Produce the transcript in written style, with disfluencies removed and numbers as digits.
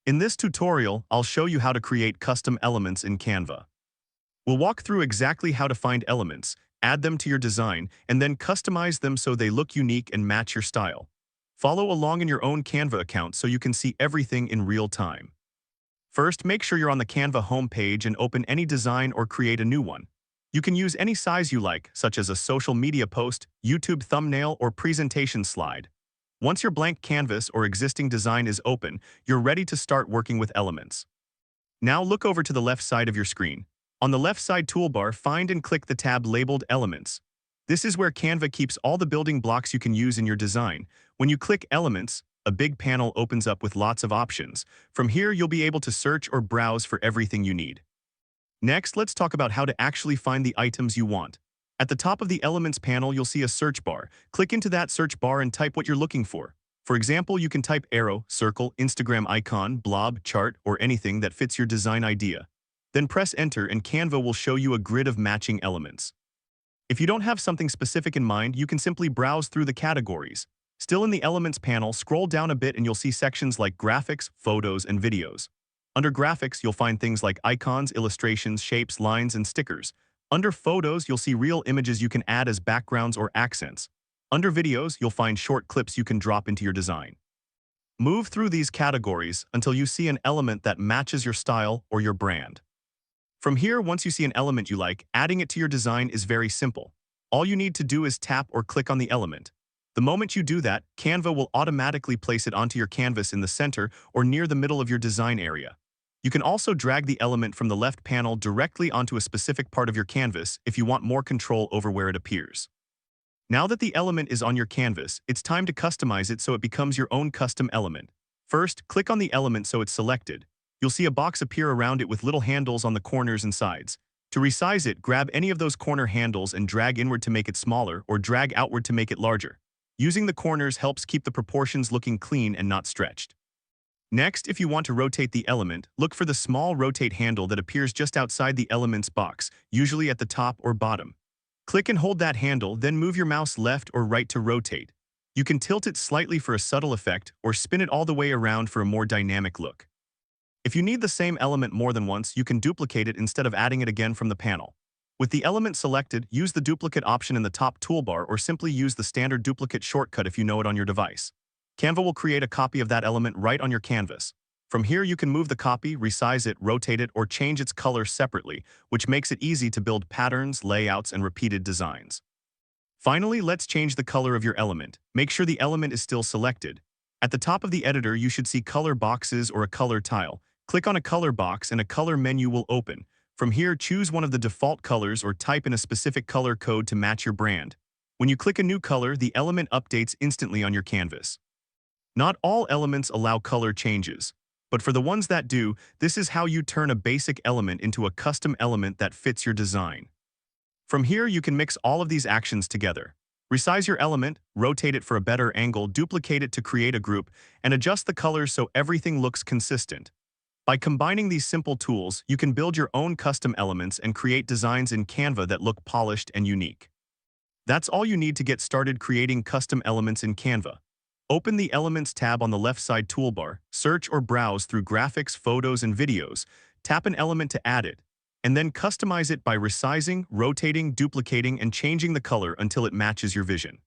In this tutorial, I'll show you how to create custom elements in Canva. We'll walk through exactly how to find elements, add them to your design, and then customize them so they look unique and match your style. Follow along in your own Canva account so you can see everything in real time. First, make sure you're on the Canva homepage and open any design or create a new one. You can use any size you like, such as a social media post, YouTube thumbnail, or presentation slide. Once your blank canvas or existing design is open, you're ready to start working with elements. Now look over to the left side of your screen. On the left side toolbar, find and click the tab labeled Elements. This is where Canva keeps all the building blocks you can use in your design. When you click Elements, a big panel opens up with lots of options. From here, you'll be able to search or browse for everything you need. Next, let's talk about how to actually find the items you want. At the top of the Elements panel, you'll see a search bar. Click into that search bar and type what you're looking for. For example, you can type arrow, circle, Instagram icon, blob, chart, or anything that fits your design idea. Then press Enter and Canva will show you a grid of matching elements. If you don't have something specific in mind, you can simply browse through the categories. Still in the Elements panel, scroll down a bit and you'll see sections like Graphics, Photos, and Videos. Under Graphics, you'll find things like icons, illustrations, shapes, lines, and stickers. Under Photos, you'll see real images you can add as backgrounds or accents. Under Videos, you'll find short clips you can drop into your design. Move through these categories until you see an element that matches your style or your brand. From here, once you see an element you like, adding it to your design is very simple. All you need to do is tap or click on the element. The moment you do that, Canva will automatically place it onto your canvas in the center or near the middle of your design area. You can also drag the element from the left panel directly onto a specific part of your canvas if you want more control over where it appears. Now that the element is on your canvas, it's time to customize it so it becomes your own custom element. First, click on the element so it's selected. You'll see a box appear around it with little handles on the corners and sides. To resize it, grab any of those corner handles and drag inward to make it smaller or drag outward to make it larger. Using the corners helps keep the proportions looking clean and not stretched. Next, if you want to rotate the element, look for the small rotate handle that appears just outside the element's box, usually at the top or bottom. Click and hold that handle, then move your mouse left or right to rotate. You can tilt it slightly for a subtle effect or spin it all the way around for a more dynamic look. If you need the same element more than once, you can duplicate it instead of adding it again from the panel. With the element selected, use the duplicate option in the top toolbar or simply use the standard duplicate shortcut if you know it on your device. Canva will create a copy of that element right on your canvas. From here, you can move the copy, resize it, rotate it, or change its color separately, which makes it easy to build patterns, layouts, and repeated designs. Finally, let's change the color of your element. Make sure the element is still selected. At the top of the editor, you should see color boxes or a color tile. Click on a color box and a color menu will open. From here, choose one of the default colors or type in a specific color code to match your brand. When you click a new color, the element updates instantly on your canvas. Not all elements allow color changes, but for the ones that do, this is how you turn a basic element into a custom element that fits your design. From here, you can mix all of these actions together. Resize your element, rotate it for a better angle, duplicate it to create a group, and adjust the colors so everything looks consistent. By combining these simple tools, you can build your own custom elements and create designs in Canva that look polished and unique. That's all you need to get started creating custom elements in Canva. Open the Elements tab on the left side toolbar, search or browse through Graphics, Photos, and Videos, tap an element to add it, and then customize it by resizing, rotating, duplicating, and changing the color until it matches your vision.